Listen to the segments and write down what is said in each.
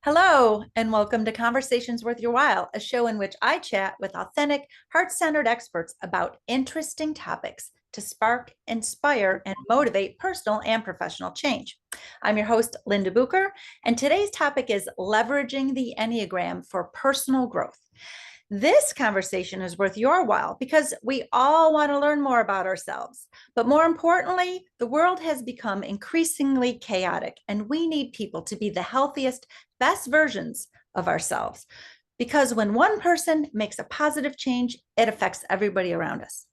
Hello, and welcome to Conversations Worth Your While, a show in which I chat with authentic, heart centered experts about interesting topics to spark, inspire, and motivate personal and professional change. I'm your host, Linda Bucher, and today's topic is leveraging the Enneagram for personal growth. This conversation is worth your while because we all want to learn more about ourselves. But more importantly, the world has become increasingly chaotic, and we need people to be the healthiest, best versions of ourselves. Because when one person makes a positive change, it affects everybody around us.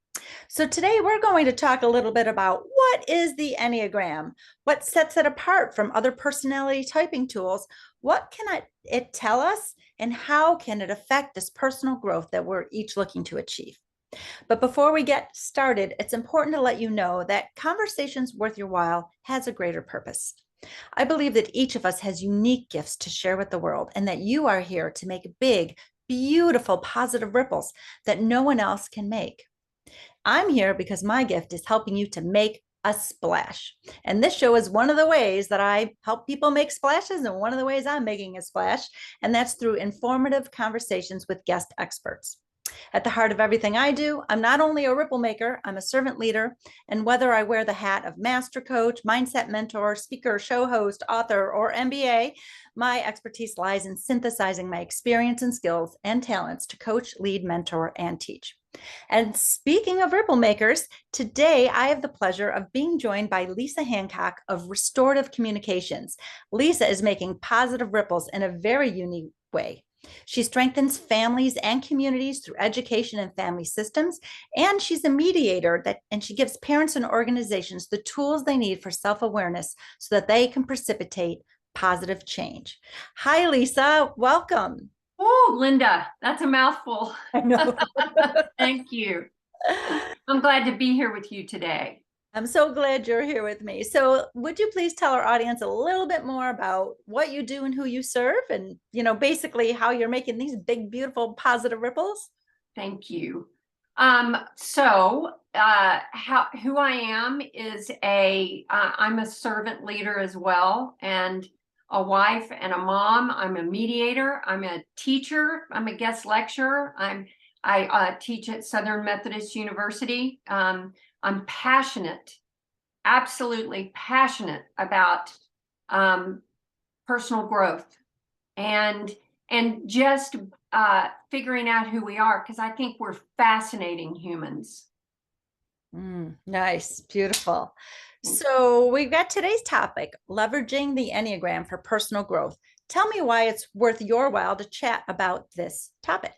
So today we're going to talk a little bit about what is the Enneagram, what sets it apart from other personality typing tools, what can it tell us, and how can it affect this personal growth that we're each looking to achieve. But before we get started, it's important to let you know that Conversations Worth Your While has a greater purpose. I believe that each of us has unique gifts to share with the world, and that you are here to make big, beautiful, positive ripples that no one else can make. I'm here because my gift is helping you to make a splash. And this show is one of the ways that I help people make splashes, and one of the ways I'm making a splash, and that's through informative conversations with guest experts. At the heart of everything I do, I'm not only a ripple maker, I'm a servant leader. And whether I wear the hat of master coach, mindset mentor, speaker, show host, author, or MBA, my expertise lies in synthesizing my experience and skills and talents to coach, lead, mentor, and teach. And speaking of ripple makers, today I have the pleasure of being joined by Lisa Hancock of Restorative Communications. Lisa is making positive ripples in a very unique way. She strengthens families and communities through education and family systems, and she's a mediator and she gives parents and organizations the tools they need for self-awareness so that they can precipitate positive change. Hi, Lisa. Welcome. Oh, Linda, that's a mouthful. I know. Thank you. I'm glad to be here with you today. I'm so glad you're here with me. So, would you please tell our audience a little bit more about what you do and who you serve, and basically how you're making these big, beautiful, positive ripples? Thank you. Who I am is I'm a servant leader as well, and a wife and a mom. I'm a mediator. I'm a teacher. I'm a guest lecturer. I teach at Southern Methodist University. I'm passionate, absolutely passionate about personal growth and just figuring out who we are, because I think we're fascinating humans. Nice, beautiful. So we've got today's topic, leveraging the Enneagram for personal growth. Tell me why it's worth your while to chat about this topic.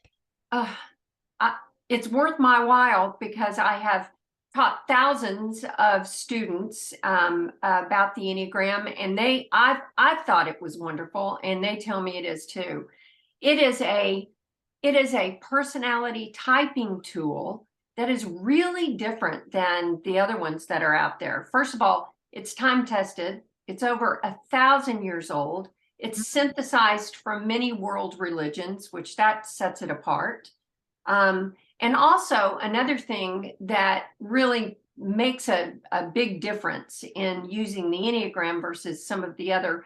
It's worth my while because I have taught thousands of students about the Enneagram, and I've thought it was wonderful, and they tell me it is too. It is a personality typing tool that is really different than the other ones that are out there. First of all, it's time tested. It's over 1,000 years old. It's synthesized from many world religions, which that sets it apart. And also another thing that really makes a big difference in using the Enneagram versus some of the other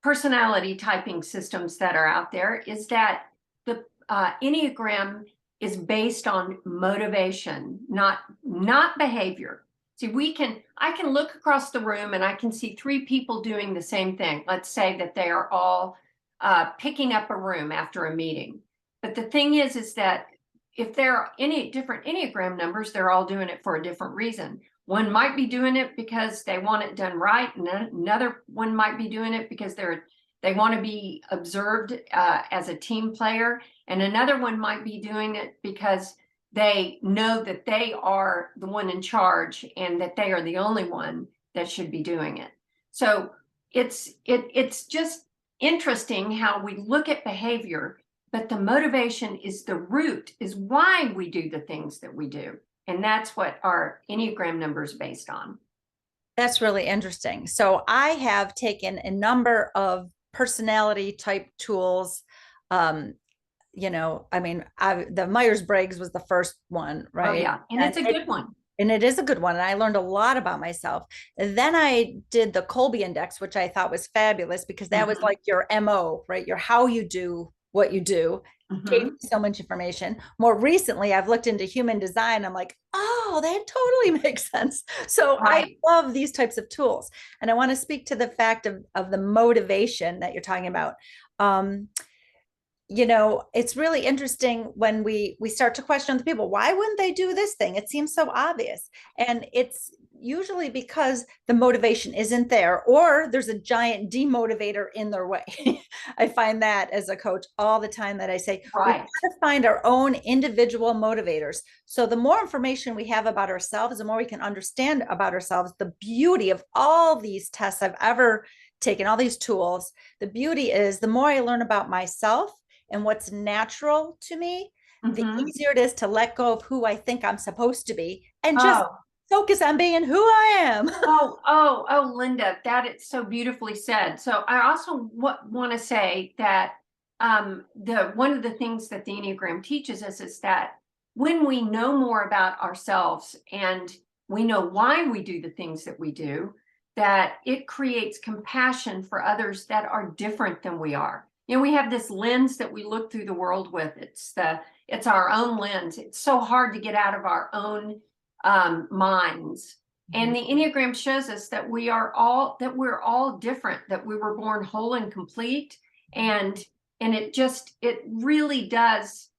personality typing systems that are out there is that the Enneagram is based on motivation, not behavior. See, I can look across the room and I can see three people doing the same thing. Let's say that they are all picking up a room after a meeting. But the thing is that if there are any different Enneagram numbers, they're all doing it for a different reason. One might be doing it because they want it done right, and another one might be doing it because they want to be observed as a team player, and another one might be doing it because they know that they are the one in charge and that they are the only one that should be doing it. So it's just interesting how we look at behavior, but the motivation is the root, is why we do the things that we do. And that's what our Enneagram number is based on. That's really interesting. So I have taken a number of personality type tools. The Myers-Briggs was the first one, right? Oh, yeah. And it's a good one. And it is a good one. And I learned a lot about myself. And then I did the Colby Index, which I thought was fabulous because that was Mhm. like your MO, right? Your how you do what you do. Gave me Mhm. so much information. More recently, I've looked into human design. I'm like, oh, that totally makes sense. So I Right. love these types of tools. And I want to speak to the fact of the motivation that you're talking about. Um, it's really interesting when we start to question the people, why wouldn't they do this thing? It seems so obvious. And it's usually because the motivation isn't there, or there's a giant demotivator in their way. I find that as a coach all the time, that I say we got Right. to find our own individual motivators. So the more information we have about ourselves, the more we can understand about ourselves. The beauty of all these tests I've ever taken, all these tools, the beauty is the more I learn about myself and what's natural to me, the Mhm. easier it is to let go of who I think I'm supposed to be and just Oh. focus on being who I am. Oh, Linda, that is so beautifully said. So I also want to say that the one of the things that the Enneagram teaches us is that when we know more about ourselves and we know why we do the things that we do, that it creates compassion for others that are different than we are. We have this lens that we look through the world with. It's our own lens. It's so hard to get out of our own minds, and the Enneagram shows us that we're all different, that we were born whole and complete. And it really does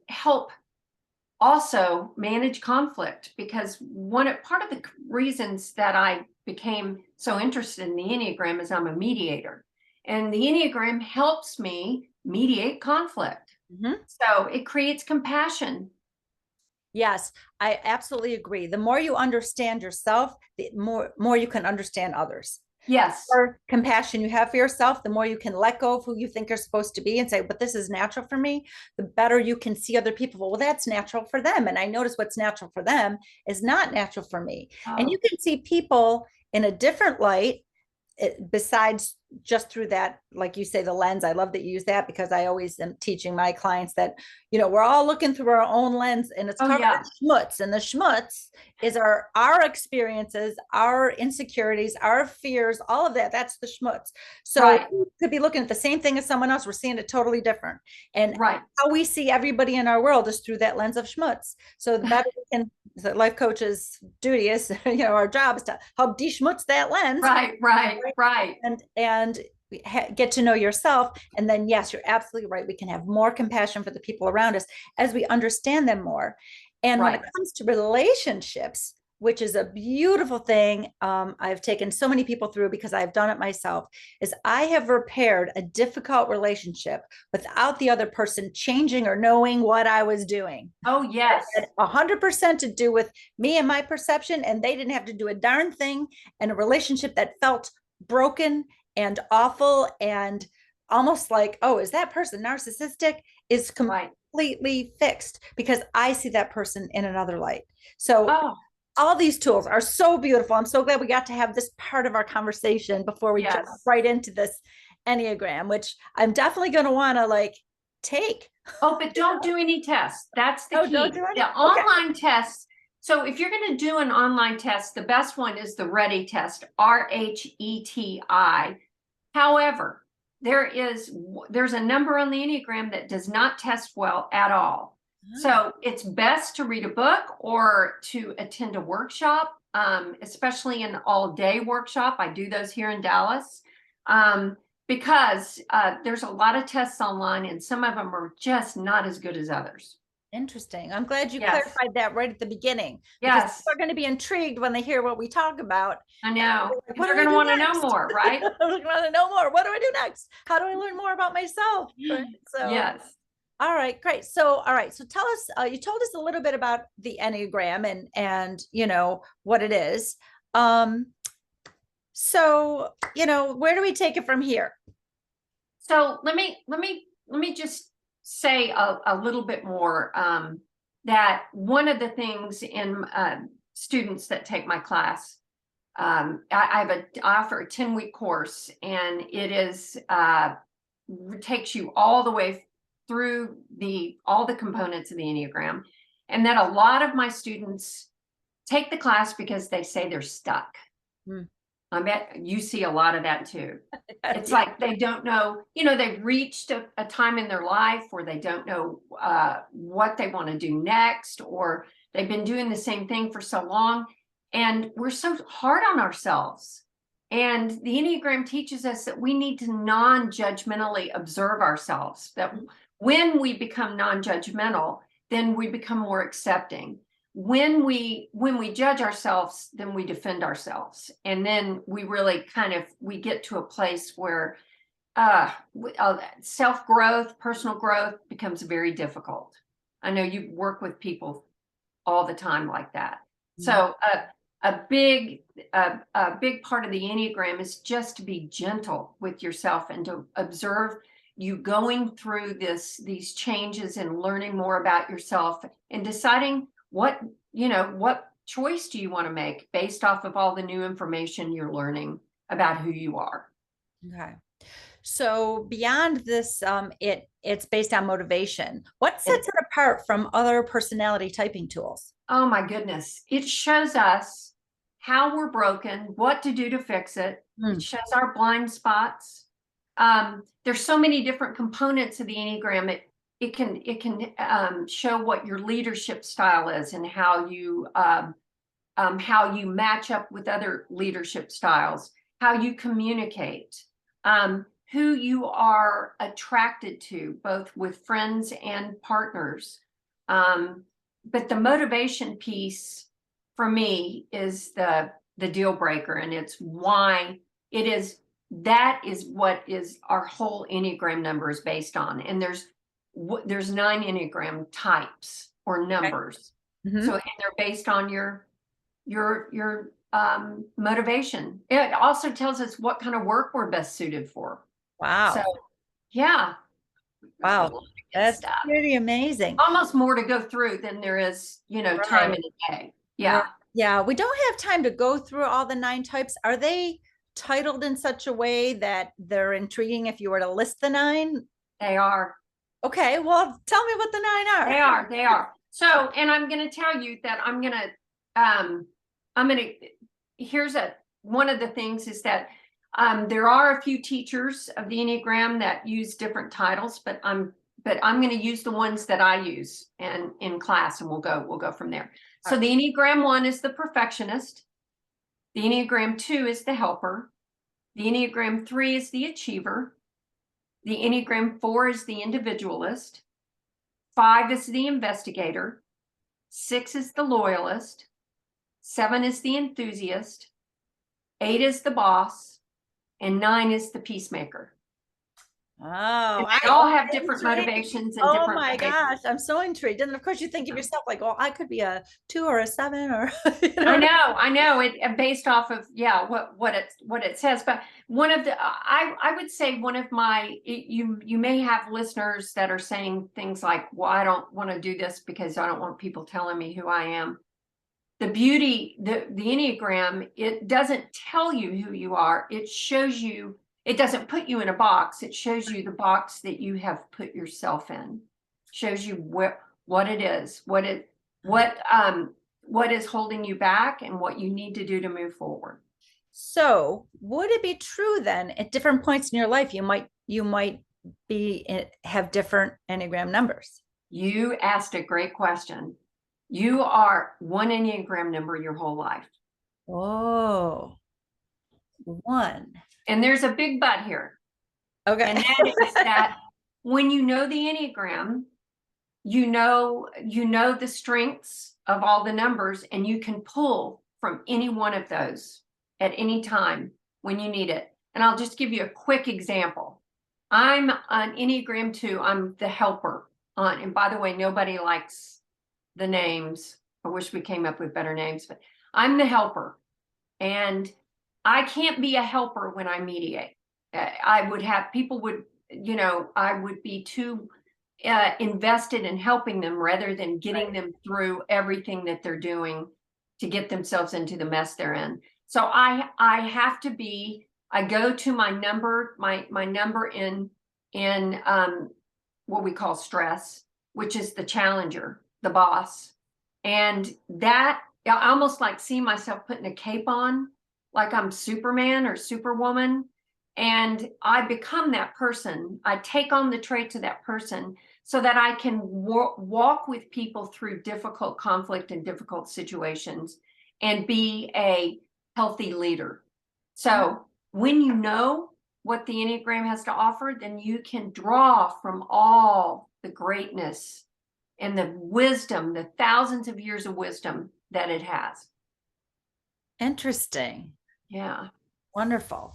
help also manage conflict, because part of the reasons that I became so interested in the Enneagram is I'm a mediator. And the Enneagram helps me mediate conflict. Mhm. So it creates compassion. Yes, I absolutely agree. The more you understand yourself, the more you can understand others. Yes. More compassion you have for yourself, the more you can let go of who you think you're supposed to be and say, but this is natural for me, the better you can see other people. Well, that's natural for them. And I notice what's natural for them is not natural for me. And you Oh, can see people in a different light, besides just through that, like you say, the lens. I love that you use that, because I always am teaching my clients that, we're all looking through our own lens, and it's oh covered yeah. in schmutz. And the schmutz is our experiences, our insecurities, our fears, all of that. That's the schmutz. So Right. we could be looking at the same thing as someone else. We're seeing it totally different. And Right. how we see everybody in our world is through that lens of schmutz. So the better we can, the life coach's duty is, our job is to help de-schmutz that lens, Right, right, right, and get to know yourself. And then, yes, you're absolutely right, we can have more compassion for the people around us as we understand them more. And when it right. comes to relationships, which is a beautiful thing, I've taken so many people through because I've done it myself, is I have repaired a difficult relationship without the other person changing or knowing what I was doing. Oh, It yes. had 100% to do with me and my perception, and they didn't have to do a darn thing. And a relationship that felt broken and awful and almost like, oh, is that person narcissistic, is Right. completely fixed because I see that person in another light. So Oh, all these tools are so beautiful. I'm so glad we got to have this part of our conversation before we jump yes. right into this Enneagram, which I'm definitely going to want to take. Oh, but don't do any tests. That's the Oh, don't key. do any. The Okay. online tests. So if you're going to do an online test, the best one is the Ready test, RHETI. However, there's a number on the Enneagram that does not test well at all. Ah, So it's best to read a book or to attend a workshop, especially an all-day workshop. I do those here in Dallas, because there's a lot of tests online, and some of them are just not as good as others. interesting. I'm glad you Yes, clarified that right at the beginning, because yes, people are going to be intrigued when they hear what we talk about. I And know. they're like, what They're do I going to do want to know next? more, right? I want to know more. What do I do next? How do I learn more about myself? Right. So, Yes. all right, great. So, all right. So tell us, you told us a little bit about the Enneagram and what it is. Um, so, where do we take it from here? So let me just say a little bit more, that one of the things in students that take my class, I offer a 10-week course, and it is takes you all the way through all the components of the Enneagram, and that a lot of my students take the class because they say they're stuck. Hmm. I bet you see a lot of that too. It's Yeah. like they don't know, they've reached a time in their life where they don't know what they want to do next, or they've been doing the same thing for so long. And we're so hard on ourselves. And the Enneagram teaches us that we need to non-judgmentally observe ourselves, that when we become non-judgmental, then we become more accepting. When we judge ourselves, then we defend ourselves, and then we really we get to a place where self-growth, personal growth becomes very difficult. I know you work with people all the time like that. So a big part of the Enneagram is just to be gentle with yourself and to observe you going through these changes and learning more about yourself and deciding what choice do you want to make based off of all the new information you're learning about who you are. Okay. So beyond this, it's based on motivation. What sets it apart from other personality typing tools? Oh my goodness. It shows us how we're broken, what to do to fix it. It shows our blind spots. There's so many different components of the Enneagram. It can show what your leadership style is and how you match up with other leadership styles, how you communicate, who you are attracted to, both with friends and partners. But the motivation piece for me is the deal breaker, and it's why that is what is our whole Enneagram number is based on. And there's 9 Enneagram types or numbers. Okay. So, and they're based on your motivation. It also tells us what kind of work we're best suited for. Wow. So, yeah. Wow. That's stuff. pretty amazing. Almost more to go through than there is, time in a day. Yeah. Yeah. We don't have time to go through all the 9 types. Are they titled in such a way that they're intriguing if you were to list the 9? They are. Okay. Well, tell me what the 9 are. They are. So, and I'm going to tell you that here's one of the things is that there are a few teachers of the Enneagram that use different titles, but I'm going to use the ones that I use and in class, and we'll go from there. So the Enneagram 1 is the perfectionist. The Enneagram 2 is the helper. The Enneagram 3 is the achiever. The Enneagram 4 is the individualist. 5 is the investigator. 6 is the loyalist. 7 is the enthusiast. 8 is the boss. And 9 is the peacemaker. Oh, they all have different motivations and different. Oh my gosh, I'm so intrigued. And of course, you think of yourself like, oh, I could be a 2 or a 7 or. I know it based off of what it says. But one of the I would say one of my you may have listeners that are saying things like, well, I don't want to do this because I don't want people telling me who I am. The beauty, the Enneagram, it doesn't tell you who you are. It shows you. It doesn't put you in a box. It shows you the box that you have put yourself in. Shows you what it is, what is holding you back, and what you need to do to move forward. So, would it be true then at different points in your life you might have different Enneagram numbers? You asked a great question. You are one Enneagram number your whole life. Oh, 1. And there's a big but here. Okay. And that is that when you know the Enneagram, you know the strengths of all the numbers, and you can pull from any one of those at any time when you need it. And I'll just give you a quick example. I'm an Enneagram 2. I'm the helper. And by the way, nobody likes the names. I wish we came up with better names, but I'm the helper. And I can't be a helper when I mediate. I would be too invested in helping them rather than getting them through everything that they're doing to get themselves into the mess they're in. So I have to be. I go to my number in what we call stress, which is the challenger, the boss, and that Yeah, I almost like see myself putting a cape on, like I'm Superman or Superwoman. And I become that person. I take on the traits of that person so that I can walk with people through difficult conflict and difficult situations and be a healthy leader. So when you know what the Enneagram has to offer, then you can draw from all the greatness and the wisdom, the thousands of years of wisdom that it has. Interesting. Yeah. Wonderful.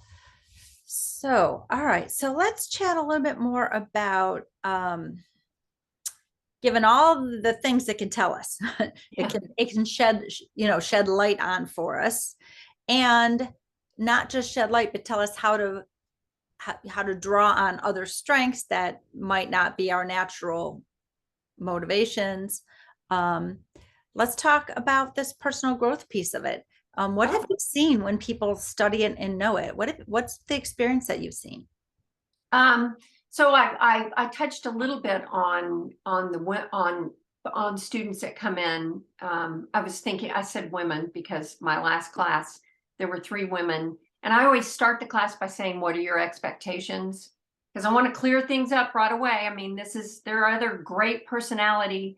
So, all right. So let's chat a little bit more about given all the things it can tell us, Yeah. it can shed, shed light on for us, and not just shed light, but tell us how to draw on other strengths that might not be our natural motivations. Um, let's talk about this personal growth piece of it. What have you seen when people study it and know it? What's the experience that you've seen? Um, so I touched a little bit on students that come in. I was thinking, I said women because my last class there were 3 women, and I always start the class by saying, "What are your expectations?" Because I want to clear things up right away. I mean, there are other great personality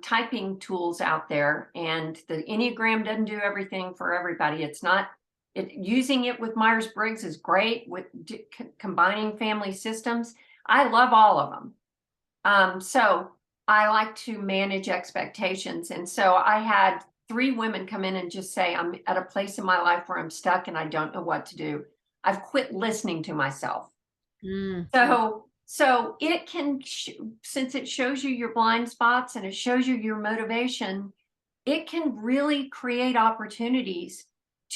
typing tools out there, and the Enneagram doesn't do everything for everybody. It's not using it with Myers-Briggs is great with combining family systems. I love all of them. So I like to manage expectations. And so I had 3 women come in and just say, I'm at a place in my life where I'm stuck and I don't know what to do. I've quit listening to myself. Mm. So it can, since it shows you your blind spots and it shows you your motivation, it can really create opportunities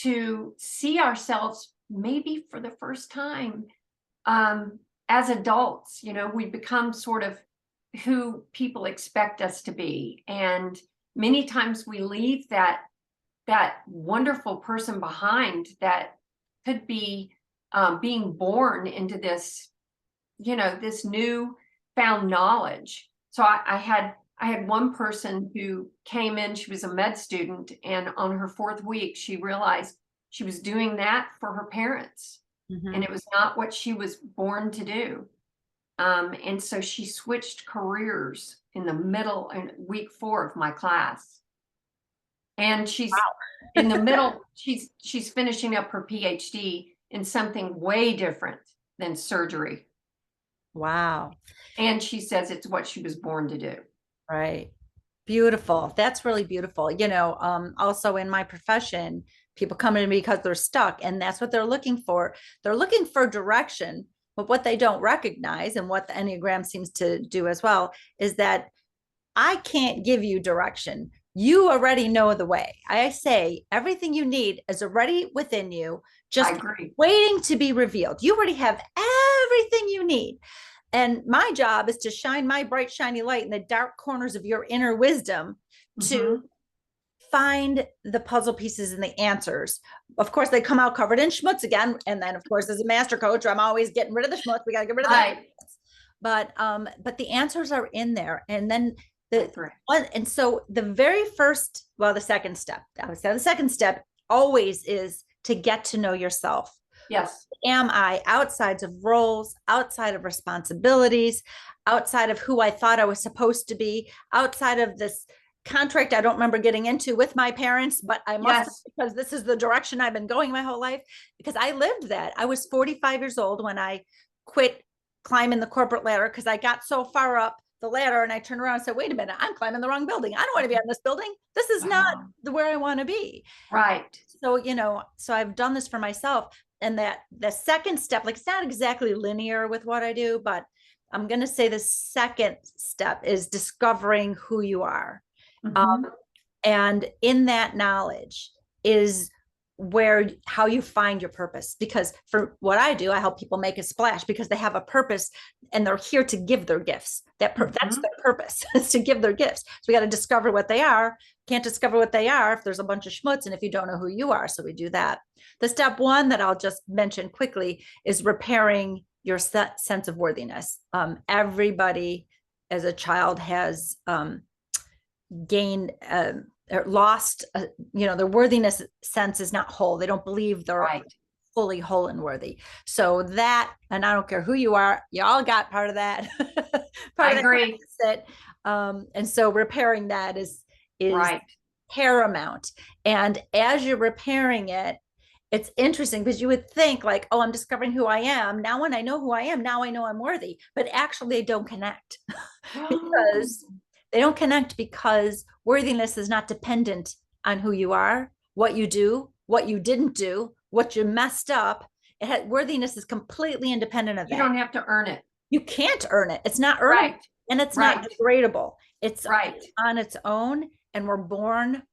to see ourselves maybe for the first time as adults. We become sort of who people expect us to be, and many times we leave that wonderful person behind that could be being born into this this new found knowledge. So I had one person who came in, she was a med student, and on her 4th week, she realized she was doing that for her parents. Mhm. And it was not what she was born to do. And so she switched careers in the middle in week 4 of my class. And she's in the middle, she's finishing up her PhD in something way different than surgery. Wow. And she says it's what she was born to do. Right. Beautiful. That's really beautiful. Also in my profession, people come in because they're stuck, and that's what they're looking for. They're looking for direction, but what they don't recognize, and what the Enneagram seems to do as well, is that I can't give you direction. You already know the way. I say everything you need is already within you, I just agree. waiting to be revealed. You already have everything you need. And my job is to shine my bright, shiny light in the dark corners of your inner wisdom to Mm-hmm. find the puzzle pieces and the answers. Of course, they come out covered in schmutz again. And then, of course, as a master coach, I'm always getting rid of the schmutz. We got to get rid of that. Right. But the answers are in there. And then I the agree. one, and so the very first, well, the second step, I would say the second step always is to get to know yourself. Yes. Am I outside of roles, outside of responsibilities, outside of who I thought I was supposed to be, outside of this contract I don't remember getting into with my parents, but I must Yes. because this is the direction I've been going my whole life, because I lived that. I was 45 years old when I quit climbing the corporate ladder because I got so far up the ladder and I turned around and said, wait a minute, I'm climbing the wrong building. I don't want to be on this building. This is not where I want to be. Right. So I've done this for myself. And that the second step, like, it's not exactly linear with what I do, but I'm going to say the second step is discovering who you are. Mm-hmm. And in that knowledge is how you find your purpose. Because for what I do, I help people make a splash because they have a purpose and they're here to give their gifts. That's their purpose, is to give their gifts. So we got to discover what they are. Can't discover what they are if there's a bunch of schmutz and if you don't know who you are. So we do that. The step 1 that I'll just mention quickly is repairing your sense of worthiness. Everybody as a child has gained they're lost, their worthiness sense is not whole. They don't believe they're Right. fully whole and worthy. So that, and I don't care who you are, you all got part of that. I agree. Mindset. And so repairing that is Right. paramount. And as you're repairing it, it's interesting because you would think like, oh, I'm discovering who I am. Now, when I know who I am, now I know I'm worthy. But actually, they don't connect because they don't connect because worthiness is not dependent on who you are, what you do, what you didn't do, what you messed up. Worthiness is completely independent of You that. don't have to earn it. You can't earn it. It's not earnable, Right. and it's Right. not degradable. It's Right. on its own, and we're born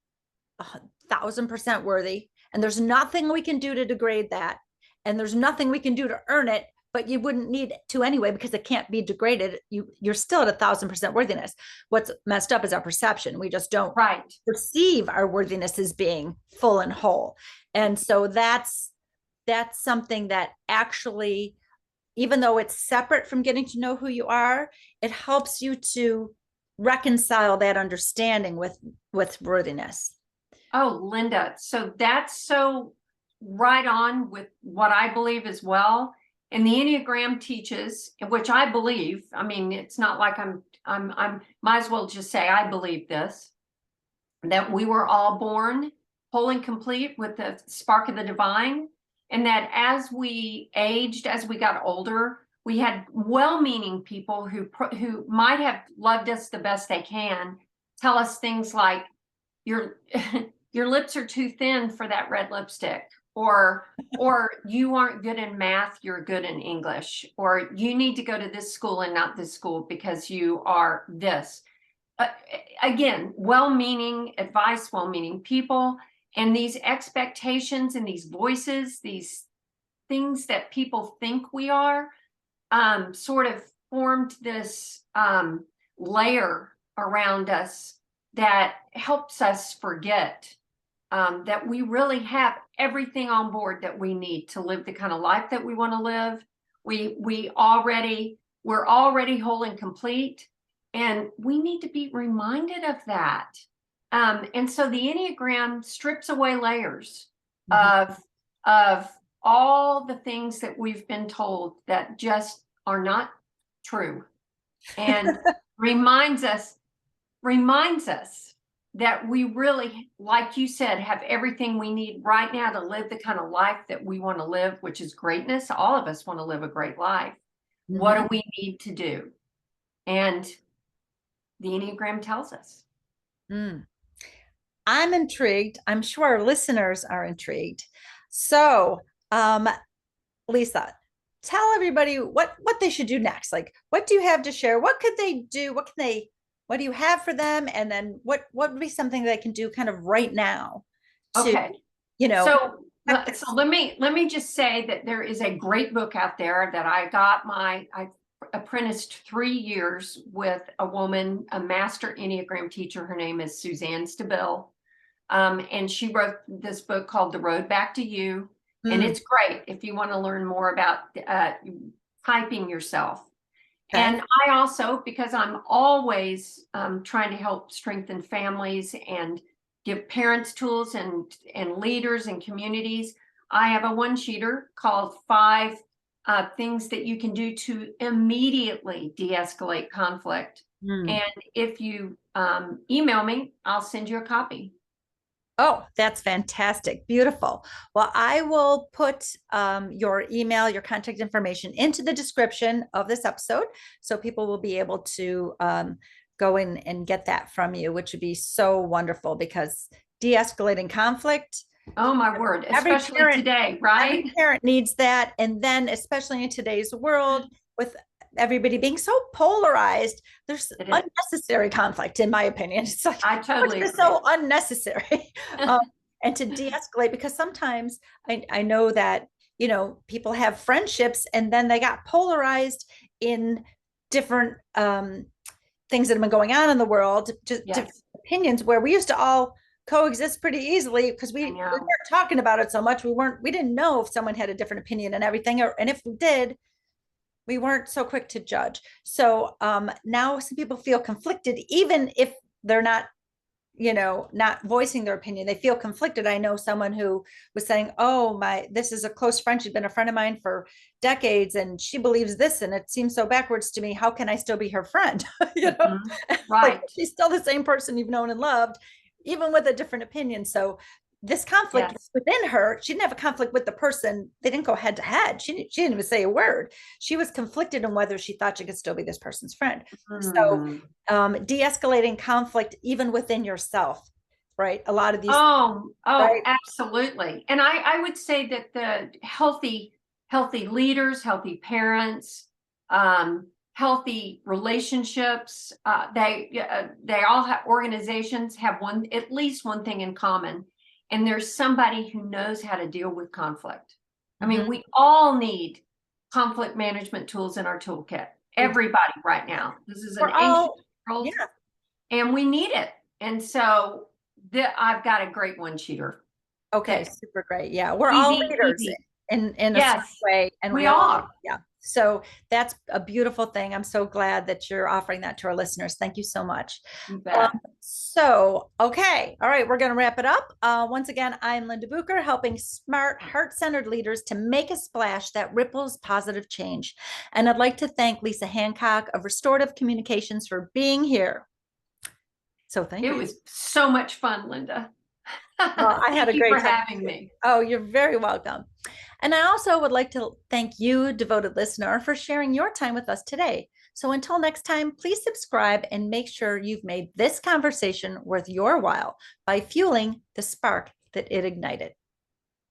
1,000% worthy. And there's nothing we can do to degrade that. And there's nothing we can do to earn it, but you wouldn't need to anyway because it can't be degraded. You're still at 1,000% worthiness. What's messed up is our perception. We just don't Right. perceive our worthiness as being full and whole. And so that's something that actually, even though it's separate from getting to know who you are, it helps you to reconcile that understanding with worthiness. Oh, Linda, so that's so right on with what I believe as well. And the Enneagram teaches, which I believe, I mean, it's not like I'm might as well just say I believe this, that we were all born whole and complete with the spark of the divine. And that as we aged, as we got older, we had well-meaning people who might have loved us the best they can tell us things like, your your lips are too thin for that red lipstick, or you aren't good in math, you're good in English, or you need to go to this school and not this school because you are this. Again, well-meaning advice, well-meaning people, and these expectations and these voices, these things that people think we are, sort of formed this layer around us that helps us forget that we really have everything on board that we need to live the kind of life that we want to live. We're already whole and complete, and we need to be reminded of that. And so the Enneagram strips away layers of all the things that we've been told that just are not true, and reminds us that we really, like you said, have everything we need right now to live the kind of life that we want to live, which is greatness. All of us want to live a great life. What do we need to do? And the Enneagram tells us. I'm intrigued. I'm sure our listeners are intrigued. So, Lisa, tell everybody what they should do next. Like, what do you have to share? What could they do? What do you have for them? And then what would be something they can do kind of right now to, Okay. So let me just say that there is a great book out there that I apprenticed 3 years with a woman, a master Enneagram teacher. Her name is Suzanne Stabile. And she wrote this book called The Road Back to You. And it's great if you want to learn more about typing yourself. Okay. And I also, because I'm always trying to help strengthen families and give parents tools and leaders and communities, I have a one-sheeter called 5 things that you can do to immediately de-escalate conflict. And if you email me, I'll send you a copy. Oh, that's fantastic. Beautiful. Well, I will put your email, your contact information into the description of this episode, so people will be able to go in and get that from you, which would be so wonderful, because de-escalating conflict. Oh my word, especially today, right? Every parent needs that. And then especially in today's world with everybody being so polarized, there's unnecessary conflict, in my opinion. It's like, I totally agree. It's so unnecessary. And to de-escalate, because sometimes I know that, people have friendships and then they got polarized in different things that have been going on in the world, just different opinions, where we used to all coexist pretty easily because we weren't talking about it so much. We didn't know if someone had a different opinion and everything, and if we did, we weren't so quick to judge. So now some people feel conflicted, even if they're not, not voicing their opinion. They feel conflicted. I know someone who was saying, oh, this is a close friend. She's been a friend of mine for decades and she believes this and it seems so backwards to me. How can I still be her friend? Like Right. she's still the same person you've known and loved, even with a different opinion. So this conflict Yes. within her, she didn't have a conflict with the person. They didn't go head to head. She didn't even say a word. She was conflicted on whether she thought she could still be this person's friend. So Mm. de-escalating conflict even within yourself, right? A lot of these, Oh, right? absolutely. And I would say that the healthy leaders, healthy parents, healthy relationships, they all have organizations have at least one thing in common, and there's somebody who knows how to deal with conflict. I mean, Mhm. we all need conflict management tools in our toolkit. We do. Everybody right now. This is an We're anxious all, world, yeah. and we need it. And so I've got a great one shooter Okay, that super great. Yeah, we're all easy, leaders easy. in a certain Yes, way, and we we all, are. yeah. So that's a beautiful thing. I'm so glad that you're offering that to our listeners. Thank you so much. You bet. Okay, all right, we're going to wrap it up. Once again, I'm Linda Bucher, helping smart, heart-centered leaders to make a splash that ripples positive change. And I'd like to thank Lisa Hancock of Restorative Communications for being here. So thank It you. was so much fun, Linda. Well, I had Thank a you for great time having too. me. Oh, you're very welcome. And I also would like to thank you, devoted listener, for sharing your time with us today. So until next time, please subscribe and make sure you've made this conversation worth your while by fueling the spark that it ignited.